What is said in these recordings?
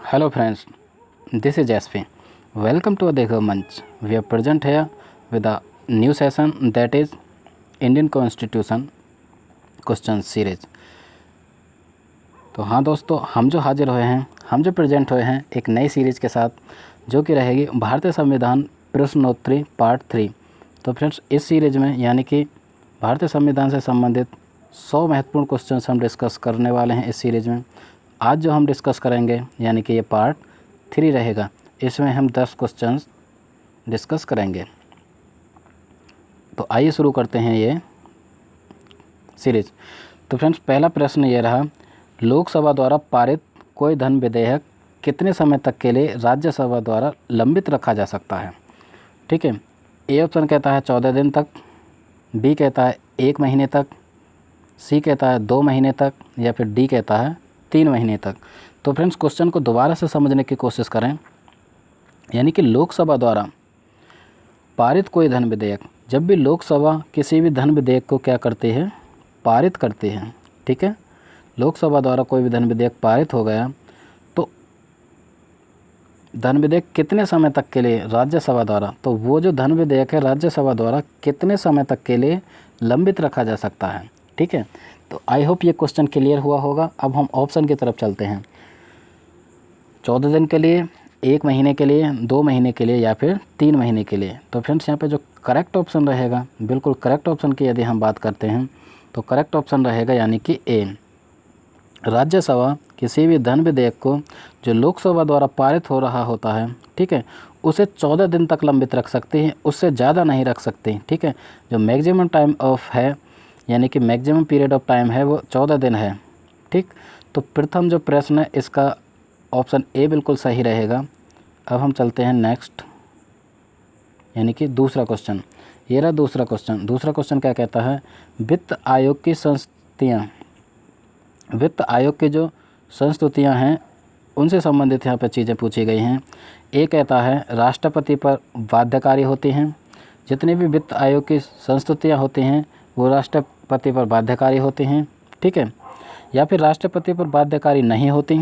Hello friends, this is SP. Welcome to Adhikar Manch. We are present here with a new session, that is Indian Constitution Question Series. तो हाँ दोस्तों, हम जो हाजिर हुए हैं, हम जो प्रेजेंट हुए हैं एक नई सीरीज़ के साथ, जो कि रहेगी भारतीय संविधान प्रश्नोत्तरी पार्ट 3। तो फ्रेंड्स, इस सीरीज़ में यानी कि भारतीय संविधान से संबंधित 100 महत्वपूर्ण क्वेश्चन हम डिस्कस करने वाले हैं इस सीरीज़ में। आज जो हम डिस्कस करेंगे यानी कि ये पार्ट 3 रहेगा, इसमें हम 10 क्वेश्चन डिस्कस करेंगे। तो आइए शुरू करते हैं ये सीरीज़। तो फ्रेंड्स, पहला प्रश्न ये रहा, लोकसभा द्वारा पारित कोई धन विधेयक कितने समय तक के लिए राज्यसभा द्वारा लंबित रखा जा सकता है? ठीक है, ए ऑप्शन कहता है 14 दिन तक, बी कहता है 1 महीने तक, सी कहता है 2 महीने तक, या फिर डी कहता है 3 महीने तक। तो फ्रेंड्स, क्वेश्चन को दोबारा से समझने की कोशिश करें। यानी कि लोकसभा द्वारा पारित कोई धन विधेयक, जब भी लोकसभा किसी भी धन विधेयक को क्या करती है, पारित करती है। ठीक है, लोकसभा द्वारा कोई भी धन विधेयक पारित हो गया तो धन विधेयक कितने समय तक के लिए राज्यसभा द्वारा, तो वो जो धन विधेयक है राज्यसभा द्वारा कितने समय तक के लिए लंबित रखा जा सकता है। ठीक है, तो आई होप ये क्वेश्चन क्लियर हुआ होगा। अब हम ऑप्शन की तरफ चलते हैं। 14 दिन के लिए, 1 महीने के लिए, 2 महीने के लिए, या फिर 3 महीने के लिए। तो फ्रेंड्स, यहाँ पे जो करेक्ट ऑप्शन रहेगा, बिल्कुल करेक्ट ऑप्शन की यदि हम बात करते हैं तो करेक्ट ऑप्शन रहेगा यानी कि ए। राज्यसभा किसी भी धन विधेयक को जो लोकसभा द्वारा पारित हो रहा होता है, ठीक है, उसे 14 दिन तक लंबित रख सकती है, उससे ज़्यादा नहीं रख सकती। ठीक है, जो मैक्सिमम टाइम ऑफ है यानी कि मैक्सिमम पीरियड ऑफ टाइम है वो 14 दिन है। ठीक, तो प्रथम जो प्रश्न है इसका ऑप्शन ए बिल्कुल सही रहेगा। अब हम चलते हैं नेक्स्ट, यानी कि दूसरा क्वेश्चन। ये रहा दूसरा क्वेश्चन। दूसरा क्वेश्चन क्या कहता है, वित्त आयोग की संस्तुतियाँ, वित्त आयोग की जो संस्तुतियाँ हैं उनसे संबंधित यहाँ पर चीज़ें पूछी गई हैं। ए कहता है राष्ट्रपति पर बाध्यकारी होती हैं, जितनी भी वित्त आयोग की संस्तुतियाँ होती हैं वो राष्ट्रपति पर बाध्यकारी होती हैं। ठीक है, या फिर राष्ट्रपति पर बाध्यकारी नहीं होती।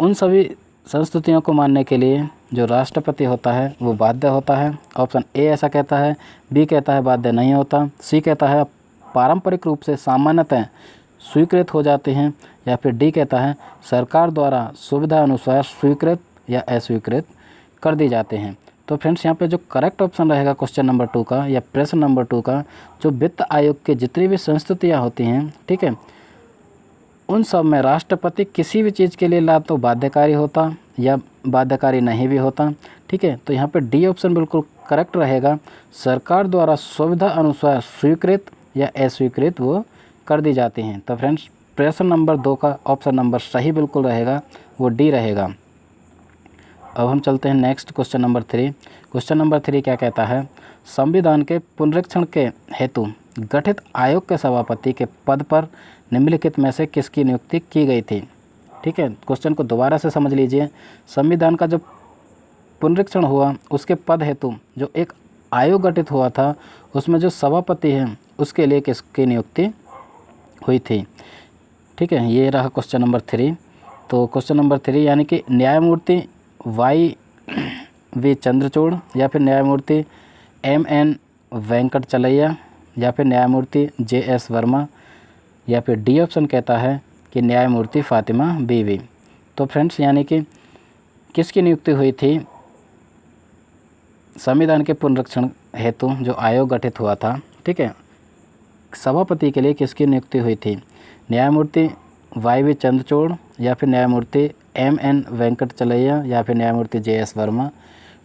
उन सभी संस्तुतियों को मानने के लिए जो राष्ट्रपति होता है वो बाध्य होता है। ऑप्शन ए ऐसा कहता है, बी कहता है बाध्य नहीं होता, सी कहता है पारंपरिक रूप से सामान्यतः स्वीकृत हो जाते हैं, या फिर डी कहता है सरकार द्वारा सुविधा अनुसार स्वीकृत या अस्वीकृत कर दी जाते हैं। तो फ्रेंड्स, यहाँ पे जो करेक्ट ऑप्शन रहेगा क्वेश्चन नंबर 2 का या प्रश्न नंबर 2 का, जो वित्त आयोग के जितनी भी संस्तुतियाँ होती हैं, ठीक है, उन सब में राष्ट्रपति किसी भी चीज़ के लिए ला तो बाध्यकारी होता या बाध्यकारी नहीं भी होता। ठीक है, तो यहाँ पे डी ऑप्शन बिल्कुल करेक्ट रहेगा, सरकार द्वारा सुविधा अनुसार स्वीकृत या अस्वीकृत वो कर दी जाती हैं। तो फ्रेंड्स, प्रश्न नंबर 2 का ऑप्शन नंबर सही बिल्कुल रहेगा, वो डी रहेगा। अब हम चलते हैं next question number 3। Question number 3 क्या कहता है, संविधान के पुनरीक्षण के हेतु गठित आयोग के सभापति के पद पर निम्नलिखित में से किसकी नियुक्ति की गई थी? ठीक है, क्वेश्चन को दोबारा से समझ लीजिए। संविधान का जो पुनरीक्षण हुआ उसके पद हेतु जो एक आयोग गठित हुआ था, उसमें जो सभापति हैं उसके लिए किसकी नियुक्ति हुई थी? ठीक है, ये रहा क्वेश्चन नंबर 3। तो क्वेश्चन नंबर 3 यानी कि न्यायमूर्ति YV चंद्रचूड़, या फिर न्यायमूर्ति MN वेंकटचलैया, या फिर न्यायमूर्ति JS वर्मा, या फिर डी ऑप्शन कहता है कि न्यायमूर्ति फातिमा बीवी। तो फ्रेंड्स, यानी कि किसकी नियुक्ति हुई थी संविधान के पुनरीक्षण हेतु जो आयोग गठित हुआ था? ठीक है, सभापति के लिए किसकी नियुक्ति हुई थी? न्यायमूर्ति YV चंद्रचूड़, या फिर न्यायमूर्ति MN वेंकटचलैया, या फिर न्यायमूर्ति JS वर्मा।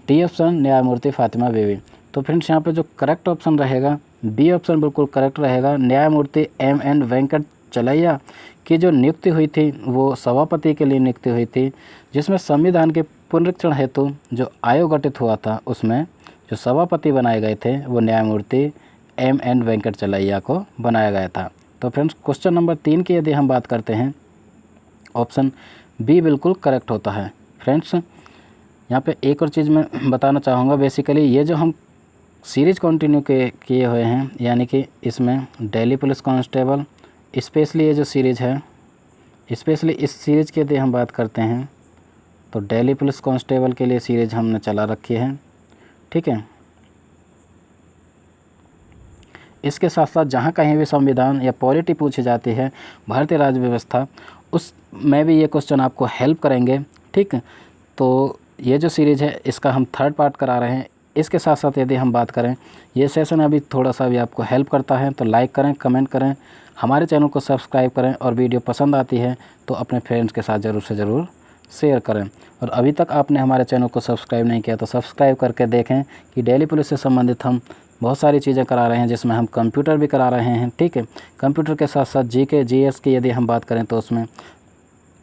डी ऑप्शन न्यायमूर्ति फातिमा बीवी। तो फ्रेंड्स, यहाँ पे जो करेक्ट ऑप्शन रहेगा बी ऑप्शन बिल्कुल करेक्ट रहेगा। न्यायमूर्ति MN वेंकटचलैया की जो नियुक्ति हुई थी वो सभापति के लिए नियुक्ति हुई थी, जिसमें संविधान के पुनरीक्षण हेतु जो आयोग गठित हुआ था उसमें जो सभापति बनाए गए थे वो न्यायमूर्ति MN वेंकटचलैया को बनाया गया था। तो फ्रेंड्स, क्वेश्चन नंबर 3 की यदि हम बात करते हैं, ऑप्शन बी बिल्कुल करेक्ट होता है। फ्रेंड्स, यहाँ पे एक और चीज़ मैं बताना चाहूँगा। बेसिकली ये जो हम सीरीज़ कंटिन्यू किए हुए हैं, यानी कि इसमें दिल्ली पुलिस कांस्टेबल, स्पेशली ये जो सीरीज़ है स्पेशली इस सीरीज़ की यदि हम बात करते हैं तो दिल्ली पुलिस कांस्टेबल के लिए सीरीज़ हमने चला रखी है, ठीक है। इसके साथ साथ जहाँ कहीं भी संविधान या पॉलिटी पूछी जाती है, भारतीय राज्य व्यवस्था, उस में भी ये क्वेश्चन आपको हेल्प करेंगे, ठीक है। तो ये जो सीरीज़ है इसका हम 3rd पार्ट करा रहे हैं। इसके साथ साथ यदि हम बात करें, ये सेशन अभी थोड़ा सा भी आपको हेल्प करता है तो लाइक करें, कमेंट करें, हमारे चैनल को सब्सक्राइब करें और वीडियो पसंद आती है तो अपने फ्रेंड्स के साथ ज़रूर से ज़रूर शेयर करें। और अभी तक आपने हमारे चैनल को सब्सक्राइब नहीं किया तो सब्सक्राइब करके देखें कि दिल्ली पुलिस से संबंधित हम बहुत सारी चीज़ें करा रहे हैं, जिसमें हम कंप्यूटर भी करा रहे हैं, ठीक है। कंप्यूटर के साथ साथ जीके जीएस की यदि हम बात करें तो उसमें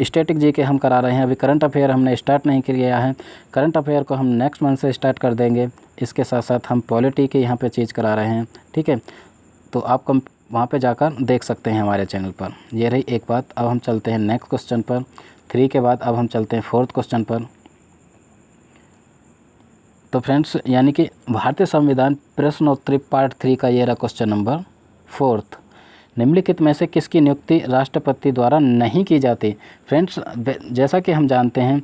स्टैटिक जीके हम करा रहे हैं। अभी करंट अफेयर हमने स्टार्ट नहीं किया है, करंट अफेयर को हम नेक्स्ट मंथ से स्टार्ट कर देंगे। इसके साथ साथ हम पॉलिटी की यहाँ पे चीज़ करा रहे हैं, ठीक है। तो आप वहाँ पे जाकर देख सकते हैं हमारे चैनल पर। ये रही एक बात। अब हम चलते हैं नेक्स्ट क्वेश्चन पर। 3 के बाद अब हम चलते हैं 4th क्वेश्चन पर। तो फ्रेंड्स, यानी कि भारतीय संविधान प्रश्नोत्तरी पार्ट 3 का ये रहा क्वेश्चन नंबर 4th। निम्नलिखित में से किसकी नियुक्ति राष्ट्रपति द्वारा नहीं की जाती? फ्रेंड्स, जैसा कि हम जानते हैं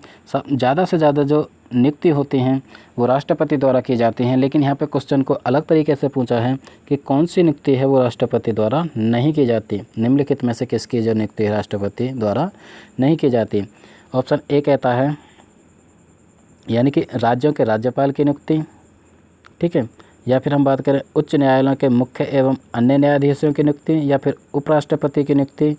ज़्यादा से ज़्यादा जो नियुक्ति होती हैं वो राष्ट्रपति द्वारा की जाती हैं, लेकिन यहाँ पे क्वेश्चन को अलग तरीके से पूछा है कि कौन सी नियुक्ति है वो राष्ट्रपति द्वारा नहीं की जाती। निम्नलिखित में से किसकी जो नियुक्ति राष्ट्रपति द्वारा नहीं की जाती? ऑप्शन ए कहता है यानी कि राज्यों के राज्यपाल की नियुक्ति, ठीक है। या फिर हम बात करें उच्च न्यायालयों के मुख्य एवं अन्य न्यायाधीशों की नियुक्ति, या फिर उपराष्ट्रपति की नियुक्ति,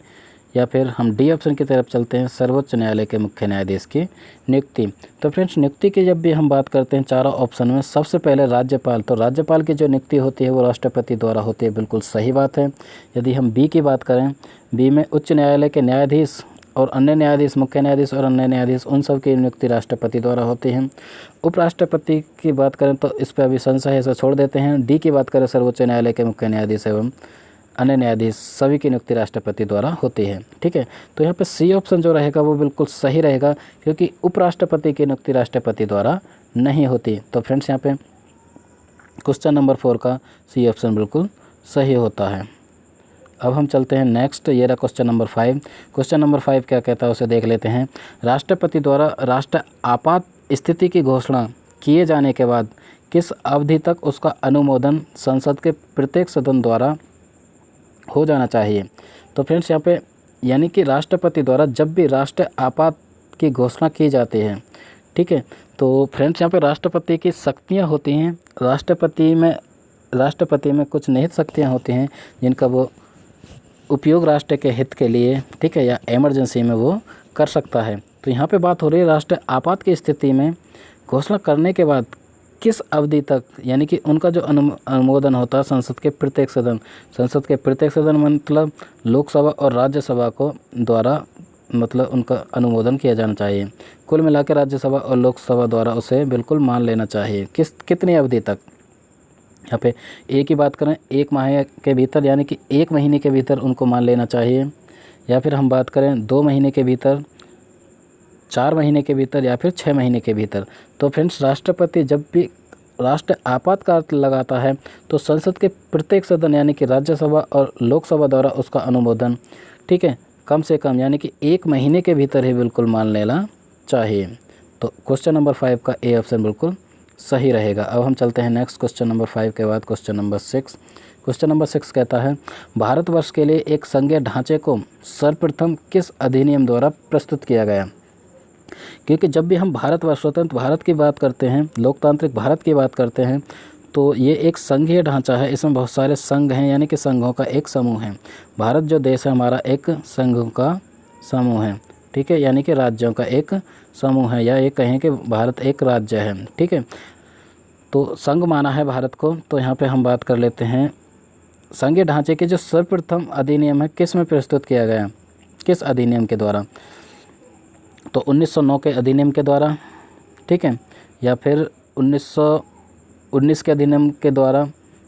या फिर हम डी ऑप्शन की तरफ चलते हैं सर्वोच्च न्यायालय के मुख्य न्यायाधीश की नियुक्ति। तो फ्रेंड्स, नियुक्ति की जब भी हम बात करते हैं चारों ऑप्शन में सबसे पहले राज्यपाल, तो राज्यपाल की जो नियुक्ति होती है वो राष्ट्रपति द्वारा होती है, बिल्कुल सही बात है। यदि हम बी की बात करें, बी में उच्च न्यायालय के न्यायाधीश और अन्य न्यायाधीश, मुख्य न्यायाधीश और अन्य न्यायाधीश, उन सब की नियुक्ति राष्ट्रपति द्वारा होती है। उपराष्ट्रपति की बात करें तो इस पर अभी संशय है, इसे छोड़ देते हैं। डी की बात करें सर्वोच्च न्यायालय के मुख्य न्यायाधीश एवं अन्य न्यायाधीश, सभी की नियुक्ति राष्ट्रपति द्वारा होती है, ठीक है। तो यहाँ पे सी ऑप्शन जो रहेगा वो बिल्कुल सही रहेगा, क्योंकि उपराष्ट्रपति की नियुक्ति राष्ट्रपति द्वारा नहीं होती। तो फ्रेंड्स, यहाँ पे क्वेश्चन नंबर 4 का सी ऑप्शन बिल्कुल सही होता है। अब हम चलते हैं नेक्स्ट, ये रहा क्वेश्चन नंबर 5। क्वेश्चन नंबर 5 क्या कहता है उसे देख लेते हैं। राष्ट्रपति द्वारा राष्ट्र आपात स्थिति की घोषणा किए जाने के बाद किस अवधि तक उसका अनुमोदन संसद के प्रत्येक सदन द्वारा हो जाना चाहिए? तो फ्रेंड्स, यहाँ पे यानी कि राष्ट्रपति द्वारा जब भी राष्ट्र आपात की घोषणा की जाती है, ठीक है, तो फ्रेंड्स यहाँ पे राष्ट्रपति की शक्तियाँ होती हैं। राष्ट्रपति में कुछ निहित शक्तियाँ होती हैं जिनका वो उपयोग राष्ट्र के हित के लिए, ठीक है, या इमरजेंसी में वो कर सकता है। तो यहाँ पे बात हो रही है राष्ट्र आपात की स्थिति में घोषणा करने के बाद किस अवधि तक, यानी कि उनका जो अनुमोदन होता है संसद के प्रत्येक सदन मतलब लोकसभा और राज्यसभा को द्वारा, मतलब उनका अनुमोदन किया जाना चाहिए। कुल मिलाकर राज्यसभा और लोकसभा द्वारा उसे बिल्कुल मान लेना चाहिए। कितनी अवधि तक? यहाँ पे ए की बात करें 1 माह के भीतर, यानी कि 1 महीने के भीतर उनको मान लेना चाहिए, या फिर हम बात करें 2 महीने के भीतर, 4 महीने के भीतर, या फिर 6 महीने के भीतर। तो फ्रेंड्स, राष्ट्रपति जब भी राष्ट्र आपातकाल लगाता है तो संसद के प्रत्येक सदन यानी कि राज्यसभा और लोकसभा द्वारा उसका अनुमोदन, ठीक है, कम से कम यानी कि 1 महीने के भीतर ही बिल्कुल मान लेना चाहिए। तो क्वेश्चन नंबर 5 का ए ऑप्शन बिल्कुल सही रहेगा। अब हम चलते हैं नेक्स्ट क्वेश्चन नंबर 5 के बाद क्वेश्चन नंबर 6। क्वेश्चन नंबर 6 कहता है भारतवर्ष के लिए एक संघीय ढांचे को सर्वप्रथम किस अधिनियम द्वारा प्रस्तुत किया गया? क्योंकि जब भी हम भारतवर्ष, स्वतंत्र भारत की बात करते हैं, लोकतांत्रिक भारत की बात करते हैं, तो ये एक संघीय ढांचा है। इसमें बहुत सारे संघ हैं, यानी कि संघों का एक समूह है। भारत जो देश है हमारा एक संघों का समूह है, ठीक है, यानी कि राज्यों का एक समूह है, या ये कहें कि भारत एक राज्य है, ठीक है। तो संघ माना है भारत को। तो यहाँ पे हम बात कर लेते हैं संघीय ढांचे के जो सर्वप्रथम अधिनियम है किस में प्रस्तुत किया गया, किस अधिनियम के द्वारा? तो 1909 के अधिनियम के द्वारा, ठीक है, या फिर 1919 के अधिनियम के द्वारा,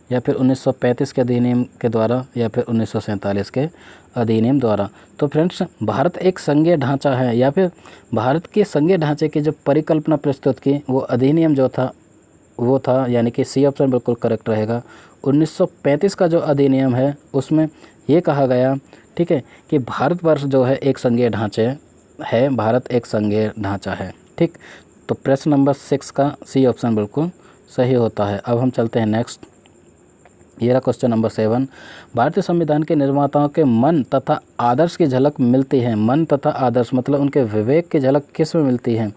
या फिर 1935 के अधिनियम के द्वारा, या फिर 1947 के अधिनियम द्वारा। तो फ्रेंड्स, भारत एक संघीय ढांचा है, या फिर भारत के संघीय ढांचे की जो परिकल्पना प्रस्तुत की वो अधिनियम जो था वो था, यानी कि सी ऑप्शन बिल्कुल करेक्ट रहेगा। 1935 का जो अधिनियम है उसमें ये कहा गया, ठीक है, कि भारतवर्ष जो है एक संघीय ढांचे है, भारत एक संघीय ढांचा है। ठीक, तो प्रश्न नंबर 6 का सी ऑप्शन बिल्कुल सही होता है। अब हम चलते हैं नेक्स्ट। ये रहा क्वेश्चन नंबर 7। भारतीय संविधान के निर्माताओं के मन तथा आदर्श की झलक मिलती है। मन तथा आदर्श मतलब उनके विवेक की झलक किस में मिलती है?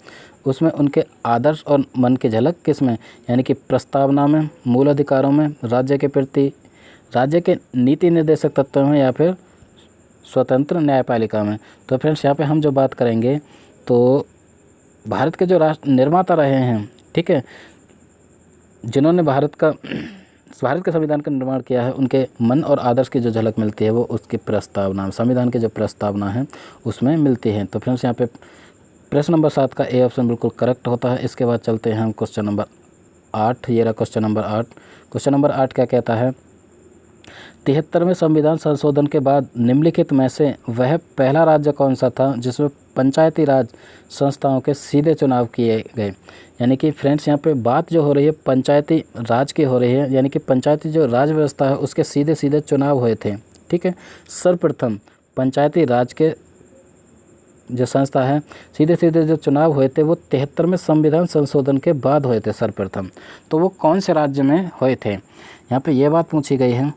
उसमें उनके आदर्श और मन की झलक किस में? यानी कि प्रस्तावना में, मूल अधिकारों में, राज्य के प्रति, राज्य के नीति निर्देशक तत्वों में, या फिर स्वतंत्र न्यायपालिका में। तो फ्रेंड्स यहाँ पे हम जो बात करेंगे तो भारत के जो राष्ट्र निर्माता रहे हैं, ठीक है, जिन्होंने भारत के संविधान का निर्माण किया है, उनके मन और आदर्श की जो झलक मिलती है वो उसकी प्रस्तावना, संविधान की जो प्रस्तावना है उसमें मिलती है। तो फ्रेंड्स यहाँ पे प्रश्न नंबर 7 का ए ऑप्शन बिल्कुल करेक्ट होता है। इसके बाद चलते हैं हम क्वेश्चन नंबर 8। ये रहा क्वेश्चन नंबर 8। क्वेश्चन नंबर 8 क्या कहता है? 73वें संविधान संशोधन के बाद निम्नलिखित में से वह पहला राज्य कौन सा था जिसमें पंचायती राज संस्थाओं के सीधे चुनाव किए गए? यानी कि फ्रेंड्स यहाँ पे बात जो हो रही है पंचायती राज की हो रही है, यानी कि पंचायती जो राज व्यवस्था है उसके सीधे सीधे चुनाव हुए थे। ठीक है, सर्वप्रथम पंचायती राज के जो संस्था है सीधे सीधे जो चुनाव हुए थे वो 73वें संविधान संशोधन के बाद हुए थे सर्वप्रथम। तो वो कौन से राज्य में हुए थे, यहाँ पे ये बात पूछी गई है।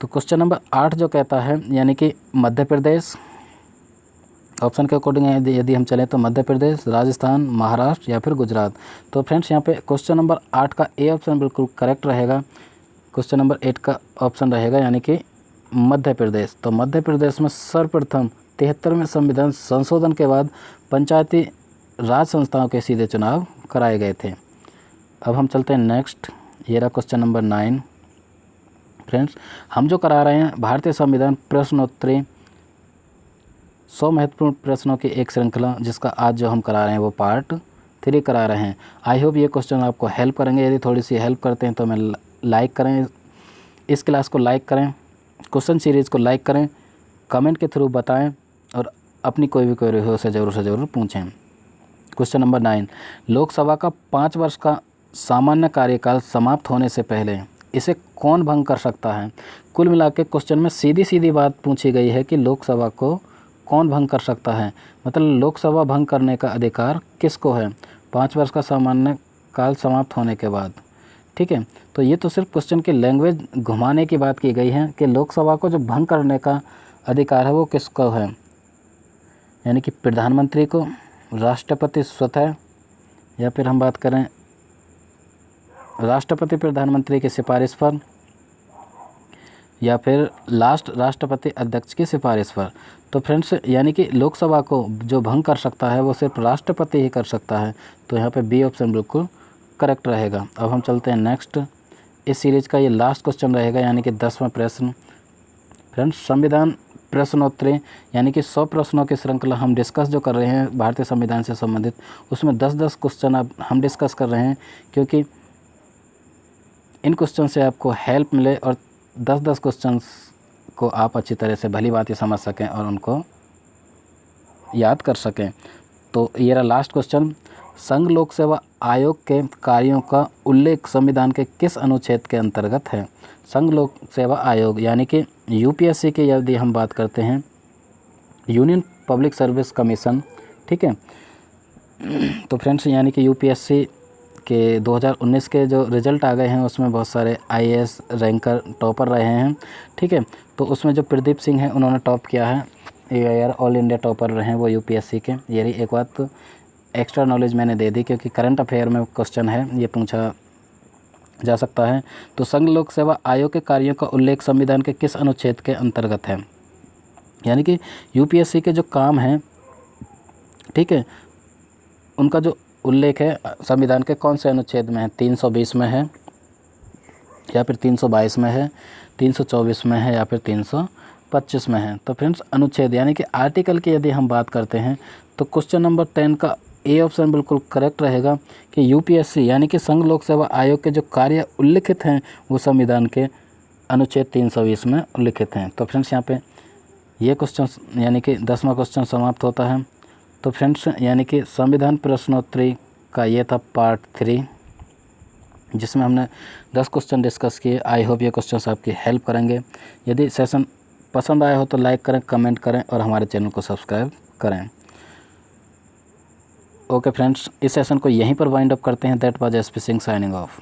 तो क्वेश्चन नंबर 8 जो कहता है यानी कि मध्य प्रदेश, ऑप्शन के अकॉर्डिंग यदि हम चलें तो मध्य प्रदेश, राजस्थान, महाराष्ट्र या फिर गुजरात। तो फ्रेंड्स यहाँ पे क्वेश्चन नंबर 8 का ए ऑप्शन बिल्कुल करेक्ट रहेगा। क्वेश्चन नंबर 8 का ऑप्शन रहेगा यानी कि मध्य प्रदेश। तो मध्य प्रदेश में सर्वप्रथम 73वें संविधान संशोधन के बाद पंचायती राज संस्थाओं के सीधे चुनाव कराए गए थे। अब हम चलते हैं नेक्स्ट। ये रहा क्वेश्चन नंबर 9। फ्रेंड्स हम जो करा रहे हैं भारतीय संविधान प्रश्नोत्तरी 100 महत्वपूर्ण प्रश्नों की एक श्रृंखला, जिसका आज जो हम करा रहे हैं वो पार्ट 3 करा रहे हैं। आई होप ये क्वेश्चन आपको हेल्प करेंगे। यदि थोड़ी सी हेल्प करते हैं तो मैं लाइक करें, इस क्लास को लाइक करें, क्वेश्चन सीरीज़ को लाइक करें, कमेंट के थ्रू बताएं और अपनी कोई भी क्वेरी हो उसे ज़रूर पूछें। Question number 9। लोकसभा का 5 वर्ष का सामान्य कार्यकाल समाप्त होने से पहले इसे कौन भंग कर सकता है? कुल मिला के क्वेश्चन में सीधी बात पूछी गई है कि लोकसभा को कौन भंग कर सकता है, मतलब लोकसभा भंग करने का अधिकार किसको है 5 वर्ष का सामान्य काल समाप्त होने के बाद। ठीक है, तो ये तो सिर्फ क्वेश्चन की लैंग्वेज घुमाने की बात की गई है कि लोकसभा को जो भंग करने का अधिकार है वो किसको है, यानी कि प्रधानमंत्री को, राष्ट्रपति स्वतः, या फिर हम बात करें राष्ट्रपति प्रधानमंत्री की सिफारिश पर, या फिर लास्ट राष्ट्रपति अध्यक्ष की सिफारिश पर। तो फ्रेंड्स यानी कि लोकसभा को जो भंग कर सकता है वो सिर्फ राष्ट्रपति ही कर सकता है। तो यहाँ पे बी ऑप्शन बिल्कुल करेक्ट रहेगा। अब हम चलते हैं नेक्स्ट। इस सीरीज़ का ये लास्ट क्वेश्चन रहेगा यानी कि 10वां प्रश्न। फ्रेंड्स संविधान प्रश्नोत्तरी यानी कि 100 प्रश्नों की श्रृंखला हम डिस्कस जो कर रहे हैं भारतीय संविधान से संबंधित, उसमें 10-10 क्वेश्चन अब हम डिस्कस कर रहे हैं, क्योंकि इन क्वेश्चन से आपको हेल्प मिले और 10-10 क्वेश्चंस को आप अच्छी तरह से भली बात समझ सकें और उनको याद कर सकें। तो ये रहा लास्ट क्वेश्चन। संघ लोक सेवा आयोग के कार्यों का उल्लेख संविधान के किस अनुच्छेद के अंतर्गत है? संघ लोक सेवा आयोग यानी कि यूपीएससी के यदि हम बात करते हैं, यूनियन पब्लिक सर्विस कमीशन। ठीक है, तो फ्रेंड्स यानी कि यूपीएससी के 2019 के जो रिज़ल्ट आ गए हैं उसमें बहुत सारे आईएएस रैंकर टॉपर रहे हैं। ठीक है, तो उसमें जो प्रदीप सिंह हैं उन्होंने टॉप किया है, यार ऑल इंडिया टॉपर रहे हैं वो यूपीएससी के। ये एक बात तो एक्स्ट्रा नॉलेज मैंने दे दी, क्योंकि करंट अफेयर में क्वेश्चन है, ये पूछा जा सकता है। तो संघ लोक सेवा आयोग के कार्यों का उल्लेख संविधान के किस अनुच्छेद के अंतर्गत है? यानी कि यूपीएससी के जो काम हैं, ठीक है, उनका जो उल्लेख है संविधान के कौन से अनुच्छेद में है? 320 में है, या फिर 322 में है, 324 में है, या फिर 325 में है। तो फ्रेंड्स अनुच्छेद यानी कि आर्टिकल की यदि हम बात करते हैं तो क्वेश्चन नंबर 10 का ए ऑप्शन बिल्कुल करेक्ट रहेगा कि यूपीएससी यानी कि संघ लोक सेवा आयोग के जो कार्य उल्लिखित हैं वो संविधान के अनुच्छेद 320 में उल्लिखित हैं। तो फ्रेंड्स यहाँ पे ये क्वेश्चन यानी कि 10वां क्वेश्चन समाप्त होता है। तो फ्रेंड्स यानी कि संविधान प्रश्नोत्तरी का ये था पार्ट 3। जिसमें हमने 10 क्वेश्चन डिस्कस किए। आई होप ये क्वेश्चंस आपकी हेल्प करेंगे। यदि सेशन पसंद आया हो तो लाइक करें, कमेंट करें और हमारे चैनल को सब्सक्राइब करें। ओके फ्रेंड्स, इस सेशन को यहीं पर वाइंड अप करते हैं। That was SP Singh signing off.